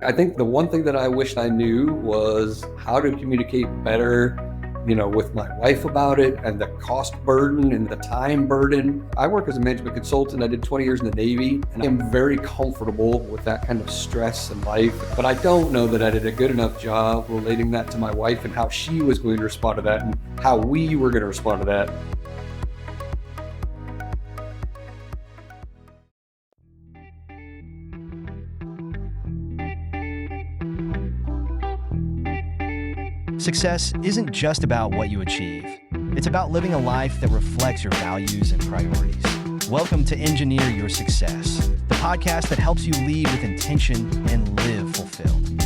I think the one thing that I wished I knew was how to communicate better, with my wife about it, and the cost burden and the time burden. I work as a management consultant. I did 20 years in the Navy, and I'm very comfortable with that kind of stress in life. But I don't know that I did a good enough job relating that to my wife and how she was going to respond to that and how we were going to respond to that. Success isn't just about what you achieve. It's about living a life that reflects your values and priorities. Welcome to Engineer Your Success, the podcast that helps you lead with intention and live fulfilled.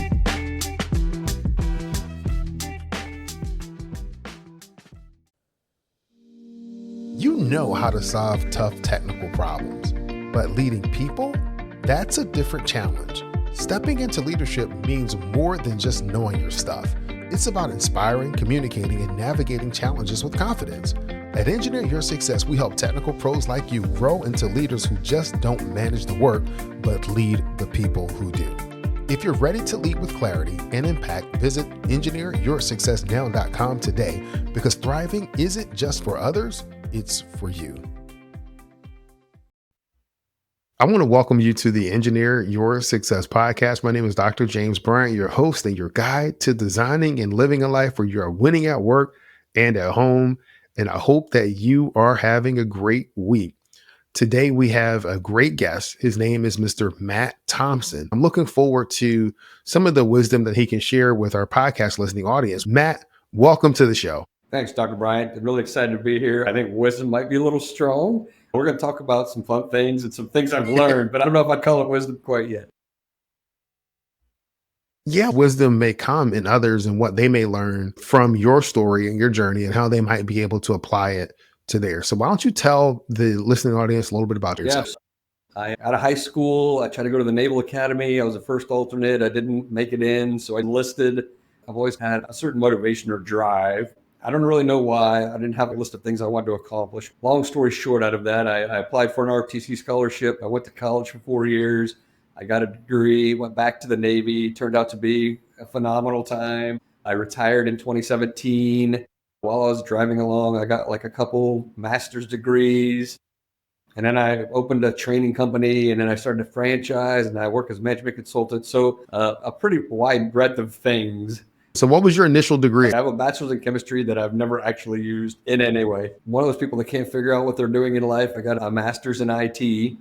You know how to solve tough technical problems, but leading people, that's a different challenge. Stepping into leadership means more than just knowing your stuff. It's about inspiring, communicating, and navigating challenges with confidence. At Engineer Your Success, we help technical pros like you grow into leaders who just don't manage the work, but lead the people who do. If you're ready to lead with clarity and impact, visit engineeryoursuccessnow.com today, because thriving isn't just for others, it's for you. I want to welcome you to the Engineer Your Success podcast. My name is Dr. James Bryant, your host and your guide to designing and living a life where you are winning at work and at home. And I hope that you are having a great week. Today, we have a great guest. His name is Mr. Matt Thompson. I'm looking forward to some of the wisdom that he can share with our podcast listening audience. Matt, welcome to the show. Thanks, Dr. Bryant. I'm really excited to be here. I think wisdom might be a little strong. We're going to talk about some fun things and some things I've learned, but I don't know if I'd call it wisdom quite yet. Yeah, wisdom may come in others and what they may learn from your story and your journey and how they might be able to apply it to theirs. So why don't you tell the listening audience a little bit about yourself? Yes. Out of high school, I tried to go to the Naval Academy. I was the first alternate. I didn't make it in, so I enlisted. I've always had a certain motivation or drive. I don't really know why. I didn't have a list of things I wanted to accomplish. Long story short, out of that, I applied for an ROTC scholarship. I went to college for 4 years. I got a degree, went back to the Navy. Turned out to be a phenomenal time. I retired in 2017. While I was driving along, I got like a couple master's degrees. And then I opened a training company, and then I started a franchise, and I work as a management consultant. So a pretty wide breadth of things. So what was your initial degree? I have a bachelor's in chemistry that I've never actually used in any way. One of those people that can't figure out what they're doing in life. I got a master's in IT.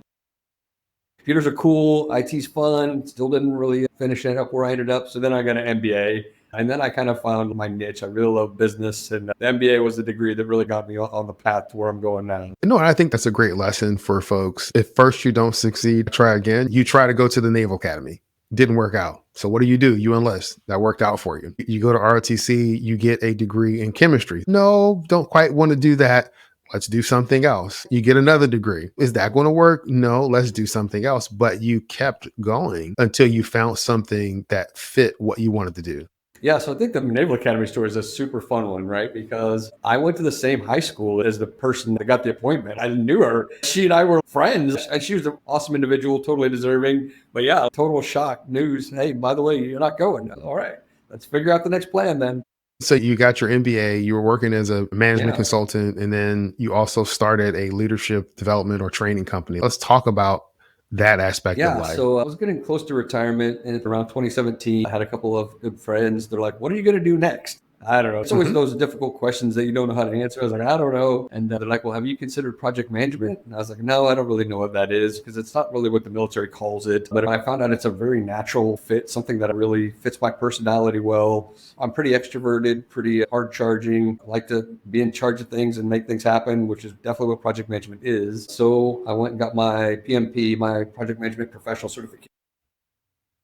Computers are cool. IT's fun. Still didn't really finish it up where I ended up. So then I got an MBA. And then I kind of found my niche. I really love business. And the MBA was the degree that really got me on the path to where I'm going now. No, I think that's a great lesson for folks. If first you don't succeed, try again. You try to go to the Naval Academy. Didn't work out. So what do? You enlist. That worked out for you. You go to ROTC, you get a degree in chemistry. No, don't quite want to do that. Let's do something else. You get another degree. Is that going to work? No, let's do something else. But you kept going until you found something that fit what you wanted to do. Yeah, so I think the Naval Academy story is a super fun one, right? Because I went to the same high school as the person that got the appointment. I knew her. She and I were friends, and she was an awesome individual, totally deserving. But yeah, total shock news. Hey, by the way, you're not going. All right, let's figure out the next plan then. So you got your MBA, you were working as a management consultant, and then you also started a leadership development or training company. Let's talk about that aspect of life. So I was getting close to retirement, and around 2017, I had a couple of good friends. They're like, what are you going to do next? I don't know. It's always those difficult questions that you don't know how to answer. I was like, I don't know. And they're like, well, have you considered project management? And I was like, no, I don't really know what that is, because it's not really what the military calls it. But I found out it's a very natural fit, something that really fits my personality well. I'm pretty extroverted, pretty hard charging. I like to be in charge of things and make things happen, which is definitely what project management is. So I went and got my PMP, my project management professional certification.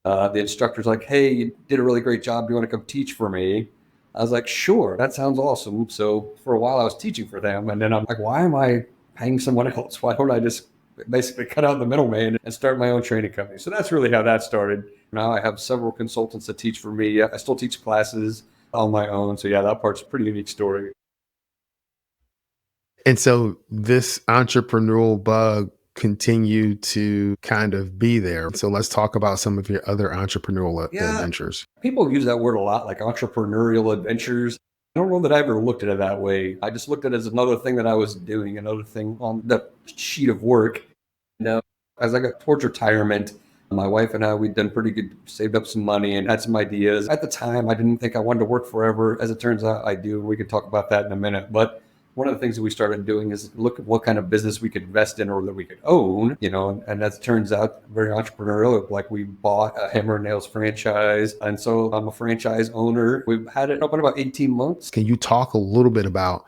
The instructor's like, hey, you did a really great job. Do you want to come teach for me? I was like, sure, that sounds awesome. So for a while I was teaching for them. And then I'm like, why am I paying someone else? Why don't I just basically cut out the middleman and start my own training company? So that's really how that started. Now I have several consultants that teach for me. I still teach classes on my own. So yeah, that part's a pretty unique story. And so this entrepreneurial bug continue to kind of be there. So let's talk about some of your other entrepreneurial adventures. People use that word a lot, like entrepreneurial adventures. I don't know that I ever looked at it that way. I just looked at it as another thing that I was doing, another thing on the sheet of work. Now, as I got towards retirement, my wife and I, we'd done pretty good, saved up some money and had some ideas. At the time, I didn't think I wanted to work forever. As it turns out, I do. We could talk about that in a minute. But one of the things that we started doing is look at what kind of business we could invest in or that we could own, and as it turns out, very entrepreneurial. Like we bought a Hammer and Nails franchise. And so I'm a franchise owner. We've had it open about 18 months. Can you talk a little bit about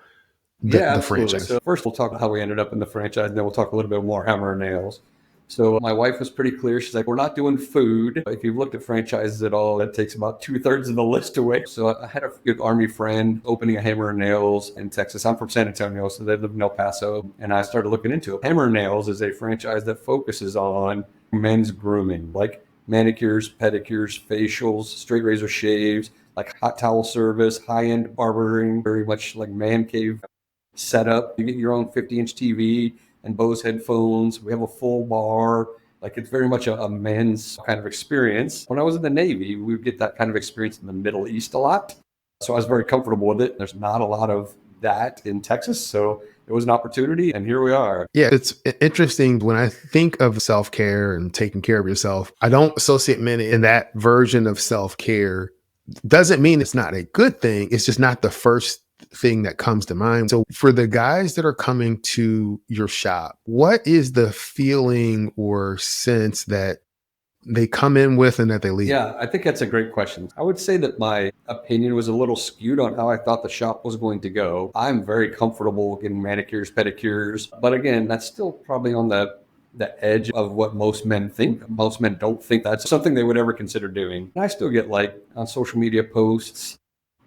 the franchise? So first we'll talk about how we ended up in the franchise, and then we'll talk a little bit more Hammer and Nails. So my wife was pretty clear. She's like, we're not doing food. If you've looked at franchises at all, that takes about 2/3 of the list away. So I had a good Army friend opening a Hammer and Nails in Texas. I'm from San Antonio, so they live in El Paso. And I started looking into it. Hammer and Nails is a franchise that focuses on men's grooming, like manicures, pedicures, facials, straight razor shaves, like hot towel service, high-end barbering, very much like man cave setup. You get your own 50-inch TV and Bose headphones. We have a full bar. Like it's very much a men's kind of experience. When I was in the Navy, we would get that kind of experience in the Middle East a lot. So I was very comfortable with it. There's not a lot of that in Texas. So it was an opportunity and here we are. Yeah, it's interesting when I think of self-care and taking care of yourself. I don't associate men in that version of self-care. Doesn't mean it's not a good thing. It's just not the first thing that comes to mind. So for the guys that are coming to your shop, what is the feeling or sense that they come in with and that they leave? Yeah, I think that's a great question. I would say that my opinion was a little skewed on how I thought the shop was going to go. I'm very comfortable getting manicures, pedicures, but again, that's still probably on the edge of what most men think. Most men don't think that's something they would ever consider doing. And I still get like on social media posts,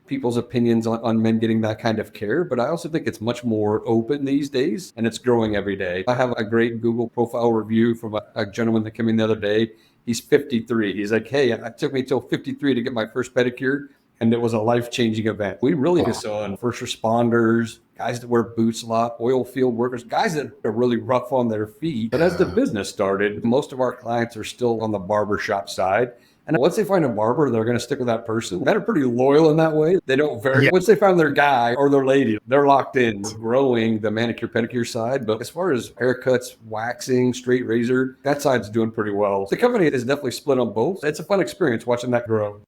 people's opinions on men getting that kind of care, but I also think it's much more open these days and it's growing every day. I have a great Google profile review from a gentleman that came in the other day. He's 53. He's like, hey, it took me till 53 to get my first pedicure and it was a life-changing event. We really focus on first responders, guys that wear boots a lot, oil field workers, guys that are really rough on their feet. But as the business started, most of our clients are still on the barbershop side. And once they find a barber, they're going to stick with that person. Men are pretty loyal in that way. They don't vary. Yeah. Once they found their guy or their lady, they're locked in. We're growing the manicure, pedicure side. But as far as haircuts, waxing, straight razor, that side's doing pretty well. The company is definitely split on both. It's a fun experience watching that grow.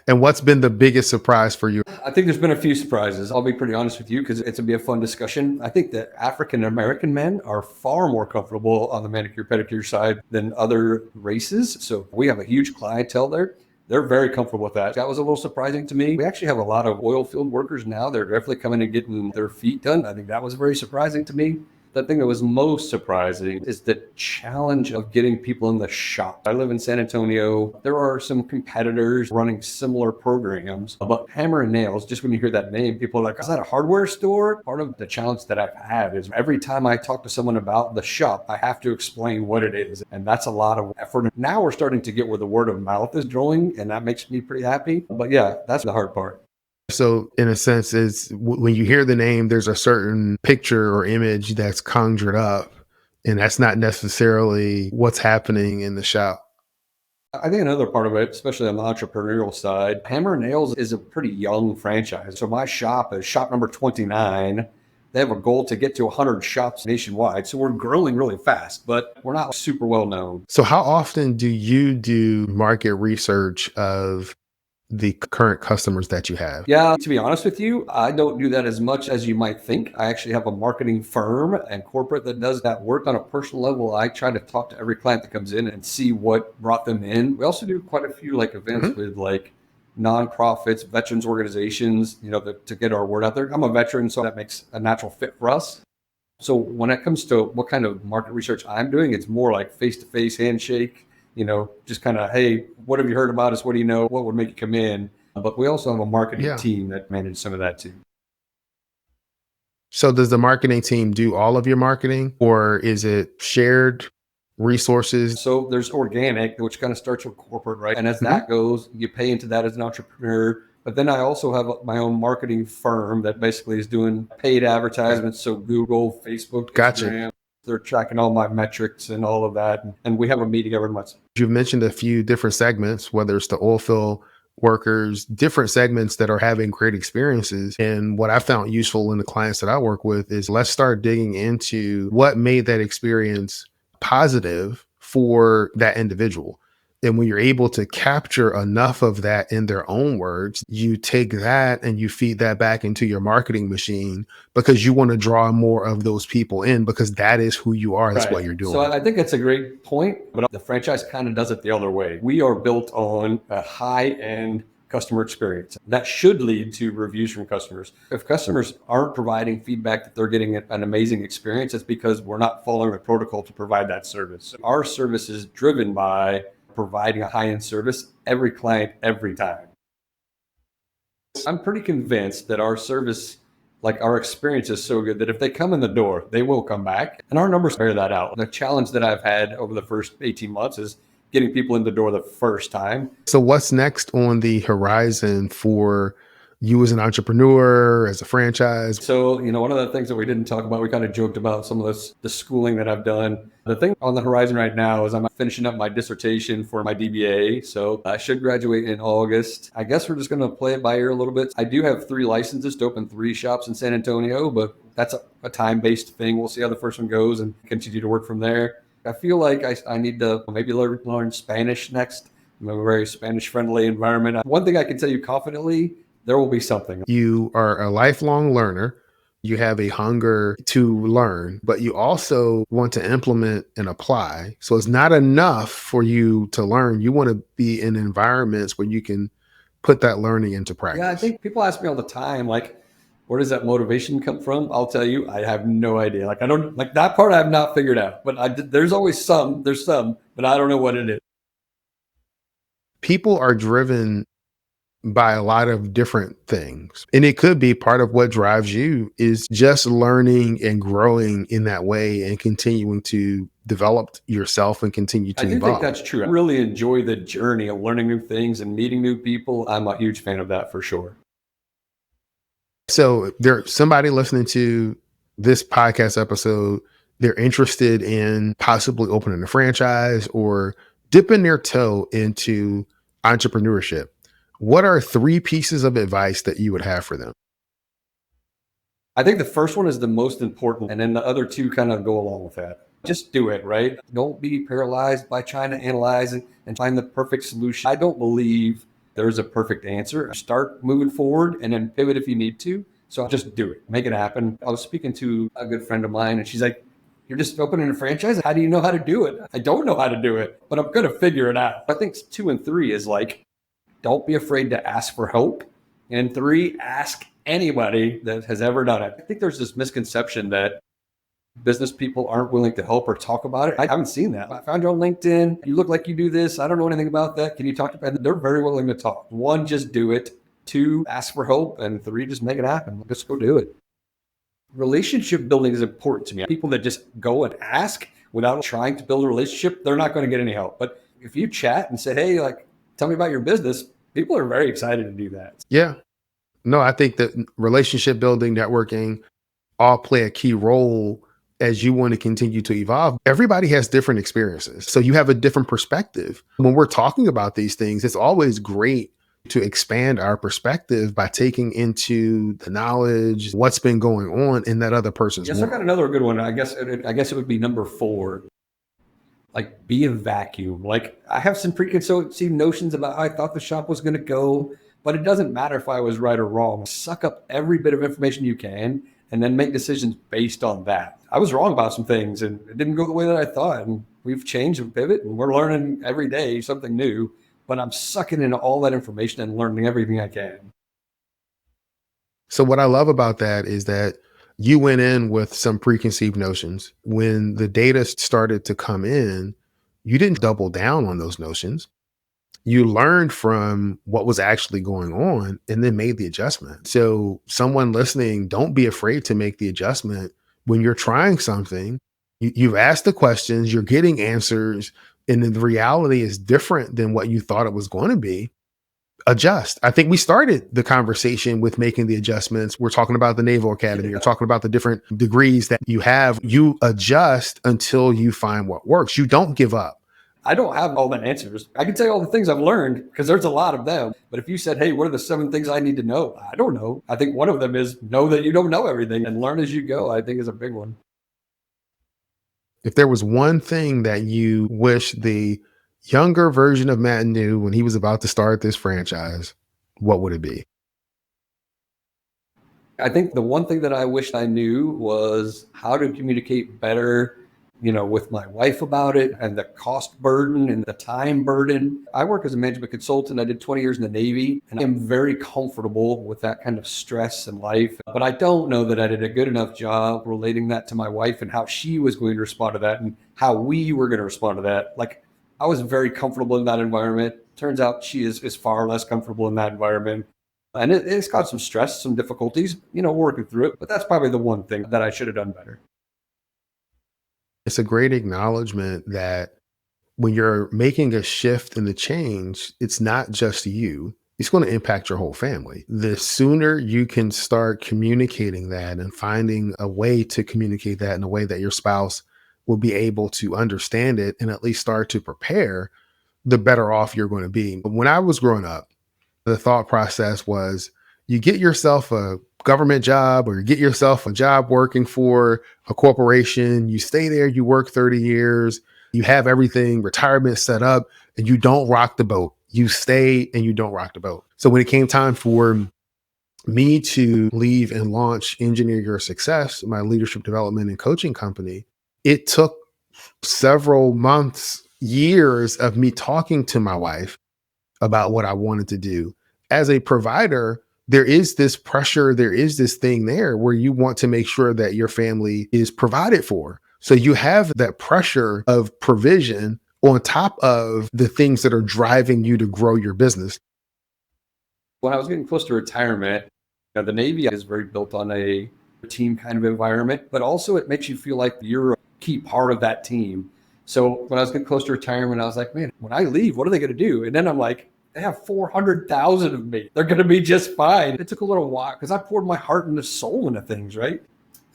And what's been the biggest surprise for you? I think there's been a few surprises. I'll be pretty honest with you because it's going to be a fun discussion. I think that African-American men are far more comfortable on the manicure, pedicure side than other races. So we have a huge clientele there. They're very comfortable with that. That was a little surprising to me. We actually have a lot of oil field workers now. They're definitely coming and getting their feet done. I think that was very surprising to me. The thing that was most surprising is the challenge of getting people in the shop. I live in San Antonio. There are some competitors running similar programs, but Hammer and Nails, just when you hear that name, people are like, is that a hardware store? Part of the challenge that I've had is every time I talk to someone about the shop, I have to explain what it is. And that's a lot of effort. Now we're starting to get where the word of mouth is growing, and that makes me pretty happy. But yeah, that's the hard part. So in a sense, is when you hear the name, there's a certain picture or image that's conjured up, and that's not necessarily what's happening in the shop. I think another part of it, especially on the entrepreneurial side, Hammer and Nails is a pretty young franchise. So my shop is shop number 29. They have a goal to get to 100 shops nationwide. So we're growing really fast, but we're not super well known. So how often do you do market research of the current customers that you have? Yeah, to be honest with you, I don't do that as much as you might think. I actually have a marketing firm and corporate that does that work on a personal level. I try to talk to every client that comes in and see what brought them in. We also do quite a few like events with like nonprofits, veterans organizations, to get our word out there. I'm a veteran, so that makes a natural fit for us. So when it comes to what kind of market research I'm doing, it's more like face-to-face handshake. Just kind of, hey, what have you heard about us? What do you know? What would make you come in? But we also have a marketing team that manages some of that too. So does the marketing team do all of your marketing, or is it shared resources? So there's organic, which kind of starts with corporate, right? And as that goes, you pay into that as an entrepreneur. But then I also have my own marketing firm that basically is doing paid advertisements. So Google, Facebook, Gotcha. Instagram, they're tracking all my metrics and all of that. And we have a meeting every month. You've mentioned a few different segments, whether it's the oil field workers, different segments that are having great experiences. And what I found useful in the clients that I work with is let's start digging into what made that experience positive for that individual. And when you're able to capture enough of that in their own words, you take that and you feed that back into your marketing machine because you want to draw more of those people in because that is who you are. That's Right. what you're doing. So I think that's a great point, but the franchise kind of does it the other way. We are built on a high-end customer experience. That should lead to reviews from customers. If customers aren't providing feedback that they're getting an amazing experience, it's because we're not following the protocol to provide that service. Our service is driven by providing a high-end service every client, every time. I'm pretty convinced that our service, like our experience is so good that if they come in the door, they will come back. And our numbers bear that out. The challenge that I've had over the first 18 months is getting people in the door the first time. So what's next on the horizon for you as an entrepreneur, as a franchise? So, one of the things that we didn't talk about, we kind of joked about some of the schooling that I've done. The thing on the horizon right now is I'm finishing up my dissertation for my DBA. So I should graduate in August. I guess we're just going to play it by ear a little bit. I do have 3 licenses to open 3 shops in San Antonio, but that's a time-based thing. We'll see how the first one goes and continue to work from there. I feel like I need to maybe learn Spanish next. I'm a very Spanish-friendly environment. One thing I can tell you confidently, there will be something. You are a lifelong learner. You have a hunger to learn, but you also want to implement and apply. So it's not enough for you to learn. You want to be in environments where you can put that learning into practice. Yeah, I think people ask me all the time, like, where does that motivation come from? I'll tell you, I have no idea. Like, I don't, like that part I have not figured out, but there's always some, but I don't know what it is. People are driven by a lot of different things. And it could be part of what drives you is just learning and growing in that way and continuing to develop yourself and continue to I do evolve. think that's true. I really enjoy the journey of learning new things and meeting new people. I'm a huge fan of that for sure. So there's somebody listening to this podcast episode, they're interested in possibly opening a franchise or dipping their toe into entrepreneurship. What are 3 pieces of advice that you would have for them? I think the first one is the most important, and then the other 2 kind of go along with that. Just do it, right? Don't be paralyzed by trying to analyze it and find the perfect solution. I don't believe there's a perfect answer. Start moving forward and then pivot if you need to. So just do it, make it happen. I was speaking to a good friend of mine and she's like, "You're just opening a franchise? How do you know how to do it?" I don't know how to do it, but I'm going to figure it out. I think 2 and 3 is like, don't be afraid to ask for help. And 3, ask anybody that has ever done it. I think there's this misconception that business people aren't willing to help or talk about it. I haven't seen that. I found you on LinkedIn. You look like you do this. I don't know anything about that. Can you talk to them? They're very willing to talk. 1, just do it. 2, ask for help. And 3, just make it happen. Just go do it. Relationship building is important to me. People that just go and ask without trying to build a relationship, they're not going to get any help. But if you chat and say, "Hey, like, tell me about your business," people are very excited to do that. Yeah. No, I think that relationship building, networking all play a key role as you want to continue to evolve. Everybody has different experiences. So you have a different perspective. When we're talking about these things, it's always great to expand our perspective by taking into the knowledge, what's been going on in that other person's Yes, world. I got another good one. I guess it would be number 4. Like, be a vacuum. Like, I have some preconceived notions about how I thought the shop was going to go, but it doesn't matter if I was right or wrong. Suck up every bit of information you can and then make decisions based on that. I was wrong about some things and it didn't go the way that I thought. And we've changed and pivot and we're learning every day something new, but I'm sucking in all that information and learning everything I can. So what I love about that is that you went in with some preconceived notions. When the data started to come in, you didn't double down on those notions. You learned from what was actually going on and then made the adjustment. So someone listening, don't be afraid to make the adjustment when you're trying something. You've asked the questions, you're getting answers, and then the reality is different than what you thought it was going to be. adjust. I think we started the conversation with making the adjustments. We're talking about the Naval Academy. You're talking about the different degrees that you have. You adjust until you find what works. You don't give up. I don't have all the answers. I can tell you all the things I've learned because there's a lot of them. But if you said, hey, what are the 7 things I need to know? I don't know. I think one of them is know that you don't know everything and learn as you go, I think is a big one. If there was one thing that you wish the younger version of Matt knew when he was about to start this franchise, what would it be? I think the one thing that I wished I knew was how to communicate better, with my wife about it, and the cost burden and the time burden. I work as a management consultant. I did 20 years in the Navy, and I'm very comfortable with that kind of stress in life. But I don't know that I did a good enough job relating that to my wife and how she was going to respond to that and how we were going to respond to that. Like, I was very comfortable in that environment. Turns out she is far less comfortable in that environment. And it's got some stress, some difficulties, working through it. But that's probably the one thing that I should have done better. It's a great acknowledgement that when you're making a shift in the change, it's not just you. It's going to impact your whole family. The sooner you can start communicating that and finding a way to communicate that in a way that your spouse will be able to understand it and at least start to prepare, the better off you're going to be. When I was growing up, the thought process was you get yourself a government job or you get yourself a job working for a corporation. You stay there, you work 30 years, you have everything, retirement set up, and you don't rock the boat. You stay and you don't rock the boat. So when it came time for me to leave and launch Engineer Your Success, my leadership development and coaching company, it took several months, years of me talking to my wife about what I wanted to do. As a provider, there is this pressure, there is this thing there where you want to make sure that your family is provided for. So you have that pressure of provision on top of the things that are driving you to grow your business. When I was getting close to retirement, the Navy is very built on a team kind of environment, but also it makes you feel like you're a key part of that team. So when I was getting close to retirement, I was like, man, when I leave, what are they going to do? And then I'm like, they have 400,000 of me. They're going to be just fine. It took a little while because I poured my heart and soul into things, right?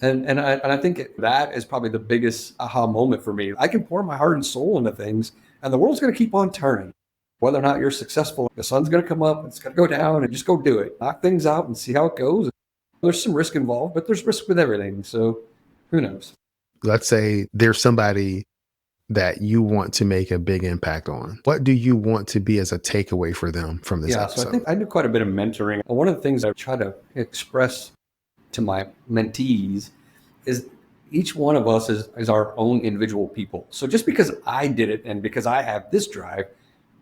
And I think that is probably the biggest aha moment for me. I can pour my heart and soul into things, and the world's going to keep on turning. Whether or not you're successful, the sun's going to come up, it's going to go down, and just go do it. Knock things out and see how it goes. There's some risk involved, but there's risk with everything. So who knows? Let's say there's somebody that you want to make a big impact on. What do you want to be as a takeaway for them from this episode? So I think I do quite a bit of mentoring. One of the things I try to express to my mentees is each one of us is our own individual people. So just because I did it and because I have this drive,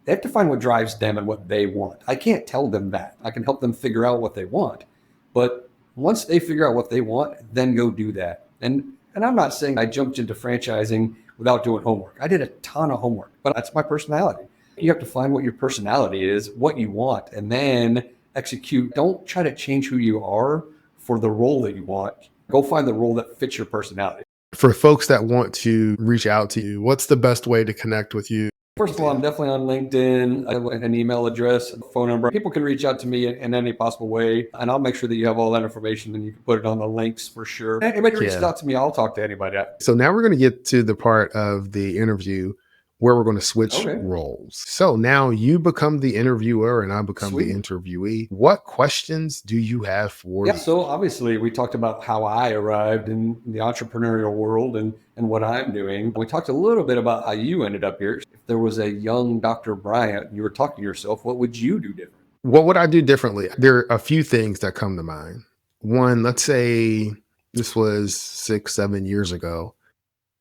they have to find what drives them and what they want. I can't tell them that. I can help them figure out what they want. But once they figure out what they want, then go do that. And I'm not saying I jumped into franchising without doing homework. I did a ton of homework, but that's my personality. You have to find what your personality is, what you want, and then execute. Don't try to change who you are for the role that you want. Go find the role that fits your personality. For folks that want to reach out to you, what's the best way to connect with you? First of all, I'm definitely on LinkedIn. I have an email address, a phone number. People can reach out to me in any possible way, and I'll make sure that you have all that information and you can put it on the links for sure. Anybody reaches out to me, I'll talk to anybody. So now we're going to get to the part of the interview where we're going to switch roles. So now you become the interviewer and I become the interviewee. What questions do you have for me? So obviously we talked about how I arrived in the entrepreneurial world and what I'm doing. We talked a little bit about how you ended up here. If there was a young Dr. Bryant, and you were talking to yourself, what would you do different? What would I do differently? There are a few things that come to mind. One, let's say this was 6-7 years ago.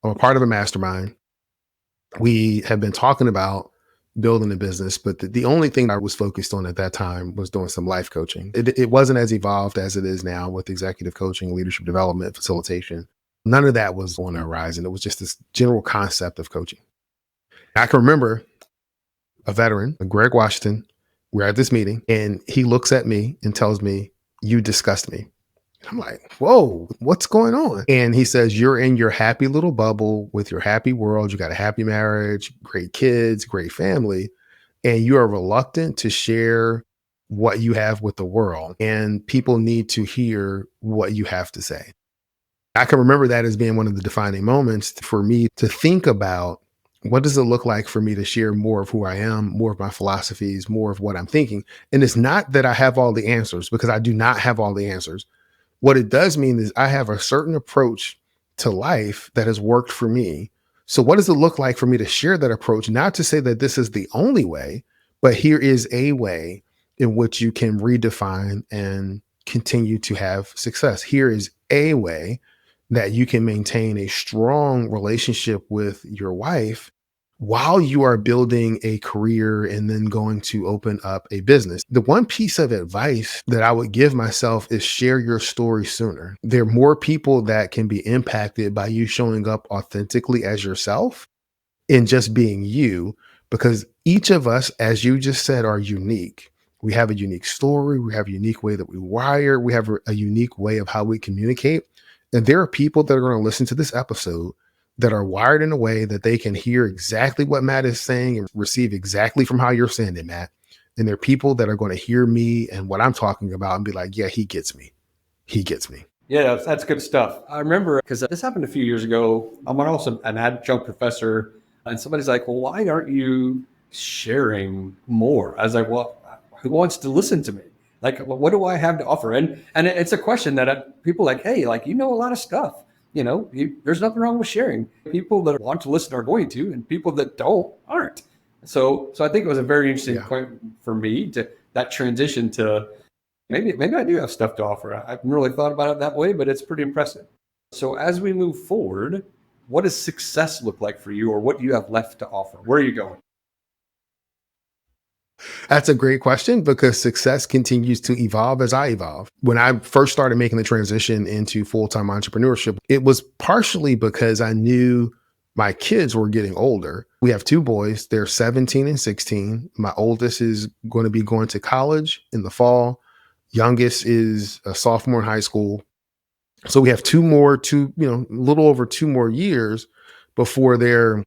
I'm a part of a mastermind. We have been talking about building a business, but the only thing I was focused on at that time was doing some life coaching. It wasn't as evolved as it is now with executive coaching, leadership development, facilitation. None of that was on the horizon. It was just this general concept of coaching. I can remember a veteran, Greg Washington. We're at this meeting and he looks at me and tells me, "You disgust me." I'm like, whoa, what's going on? And he says, "You're in your happy little bubble with your happy world. You got a happy marriage, great kids, great family. And you are reluctant to share what you have with the world, and people need to hear what you have to say. I can remember that as being one of the defining moments for me to think about what does it look like for me to share more of who I am, more of my philosophies, more of what I'm thinking. And it's not that I have all the answers, because I do not have all the answers. What it does mean is I have a certain approach to life that has worked for me. So what does it look like for me to share that approach? Not to say that this is the only way, but here is a way in which you can redefine and continue to have success. Here is a way that you can maintain a strong relationship with your wife while you are building a career and then going to open up a business. The one piece of advice that I would give myself is share your story sooner. There are more people that can be impacted by you showing up authentically as yourself and just being you, because each of us, as you just said, are unique. We have a unique story. We have a unique way that we wire. We have a unique way of how we communicate. And there are people that are going to listen to this episode that are wired in a way that they can hear exactly what Matt is saying and receive exactly from how you're saying it, Matt. And there are people that are going to hear me and what I'm talking about and be like, yeah, he gets me. He gets me. Yeah, that's good stuff. I remember, because this happened a few years ago. I'm also an adjunct professor, and somebody's like, well, why aren't you sharing more? I was like, well, who wants to listen to me? Like, what do I have to offer? And it's a question that people like, hey, like, you know a lot of stuff. There's nothing wrong with sharing. People that want to listen are going to, and people that don't aren't. So I think it was a very interesting point for me to that transition to maybe I do have stuff to offer. I haven't really thought about it that way, but it's pretty impressive. So as we move forward, what does success look like for you, or what do you have left to offer? Where are you going? That's a great question, because success continues to evolve as I evolve. When I first started making the transition into full-time entrepreneurship, it was partially because I knew my kids were getting older. We have two boys. They're 17 and 16. My oldest is going to be going to college in the fall. Youngest is a sophomore in high school. So we have a little over 2 more years before they're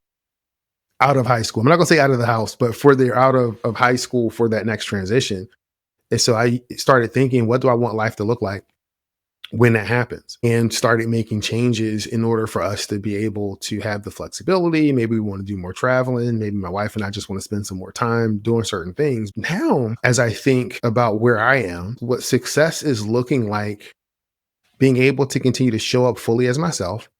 out of high school. I'm not going to say out of the house, but for they're out of high school for that next transition. And so I started thinking, what do I want life to look like when that happens? And started making changes in order for us to be able to have the flexibility. Maybe we want to do more traveling. Maybe my wife and I just want to spend some more time doing certain things. Now, as I think about where I am, what success is looking like, being able to continue to show up fully as myself.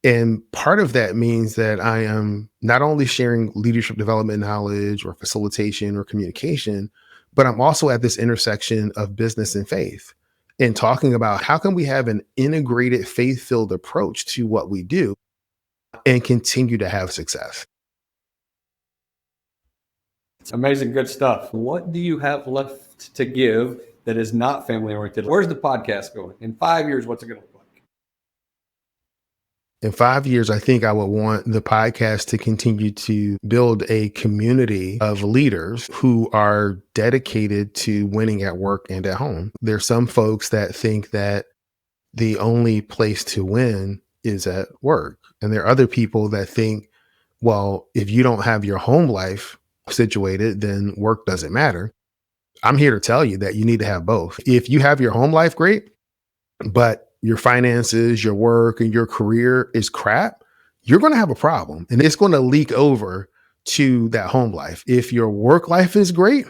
And part of that means that I am not only sharing leadership development knowledge or facilitation or communication, but I'm also at this intersection of business and faith and talking about how can we have an integrated faith-filled approach to what we do and continue to have success. It's amazing, good stuff. What do you have left to give that is not family oriented? Where's the podcast going? In 5 years, what's it going to look like? In 5 years, I think I would want the podcast to continue to build a community of leaders who are dedicated to winning at work and at home. There's some folks that think that the only place to win is at work. And there are other people that think, well, if you don't have your home life situated, then work doesn't matter. I'm here to tell you that you need to have both. If you have your home life, great, but your finances, your work, and your career is crap, you're going to have a problem, and it's going to leak over to that home life. If your work life is great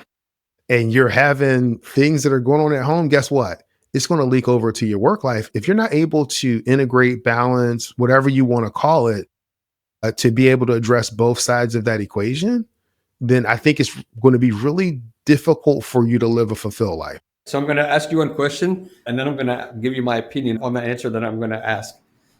and you're having things that are going on at home, guess what? It's going to leak over to your work life. If you're not able to integrate, balance, whatever you want to call it, to be able to address both sides of that equation, then I think it's going to be really difficult for you to live a fulfilled life. So I'm going to ask you one question, and then I'm going to give you my opinion on the answer that I'm going to ask.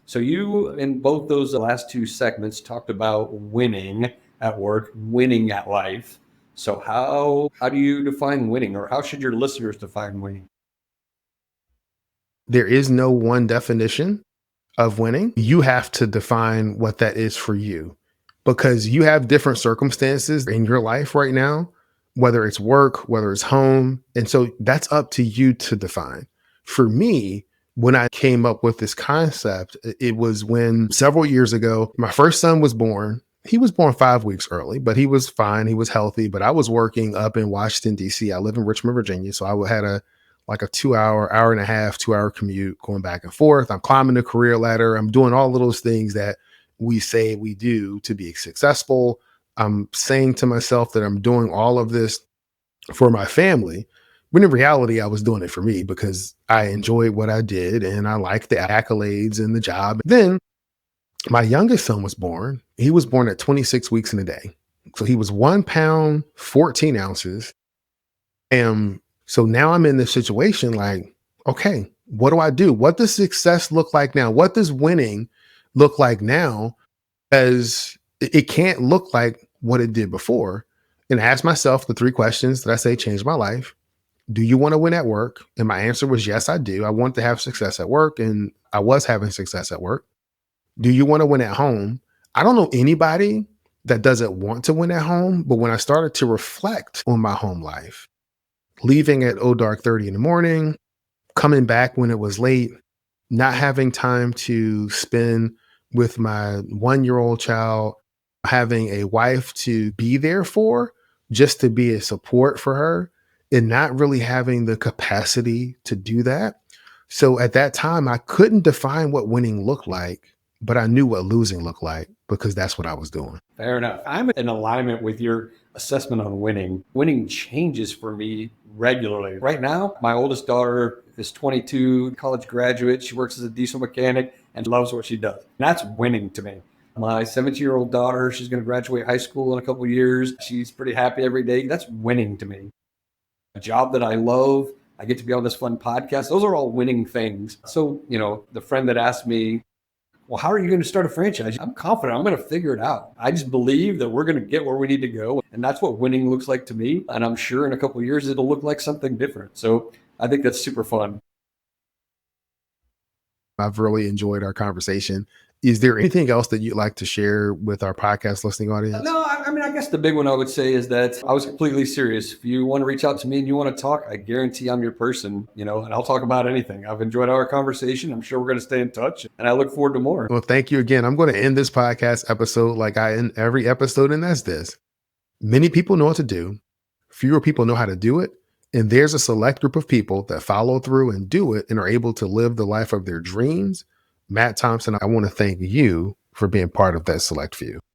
So you, in both those last 2 segments, talked about winning at work, winning at life. So how do you define winning, or how should your listeners define winning? There is no one definition of winning. You have to define what that is for you, because you have different circumstances in your life right now, whether it's work, whether it's home. And so that's up to you to define. For me, when I came up with this concept, it was when several years ago, my first son was born. He was born 5 weeks early, but he was fine. He was healthy, but I was working up in Washington, D.C. I live in Richmond, Virginia. So I had a 2 hour, hour and a half, 2 hour commute going back and forth. I'm climbing the career ladder. I'm doing all of those things that we say we do to be successful. I'm saying to myself that I'm doing all of this for my family. When in reality, I was doing it for me because I enjoyed what I did and I liked the accolades and the job. Then my youngest son was born. He was born at 26 weeks in a day. So he was 1 pound, 14 ounces. And so now I'm in this situation like, okay, what do I do? What does success look like now? What does winning look like now? As it can't look like what it did before. And I asked myself the 3 questions that I say changed my life. Do you want to win at work? And my answer was yes, I do. I want to have success at work. And I was having success at work. Do you want to win at home? I don't know anybody that doesn't want to win at home. But when I started to reflect on my home life, leaving at dark 30 in the morning, coming back when it was late, not having time to spend with my 1-year-old child, having a wife to be there for, just to be a support for her, and not really having the capacity to do that. So at that time, I couldn't define what winning looked like, but I knew what losing looked like because that's what I was doing. Fair enough. I'm in alignment with your assessment on winning. Winning changes for me regularly. Right now, my oldest daughter is 22, college graduate. She works as a diesel mechanic and loves what she does. And that's winning to me. My 17-year-old daughter, she's going to graduate high school in a couple of years. She's pretty happy every day. That's winning to me. A job that I love. I get to be on this fun podcast. Those are all winning things. So, the friend that asked me, well, how are you going to start a franchise? I'm confident I'm going to figure it out. I just believe that we're going to get where we need to go. And that's what winning looks like to me. And I'm sure in a couple of years, it'll look like something different. So I think that's super fun. I've really enjoyed our conversation. Is there anything else that you'd like to share with our podcast listening audience? No, I guess the big one I would say is that I was completely serious. If you want to reach out to me and you want to talk, I guarantee I'm your person, and I'll talk about anything. I've enjoyed our conversation. I'm sure we're going to stay in touch and I look forward to more. Well, thank you again. I'm going to end this podcast episode like I end every episode, and that's this. Many people know what to do. Fewer people know how to do it. And there's a select group of people that follow through and do it and are able to live the life of their dreams. Matt Thompson, I want to thank you for being part of that select few.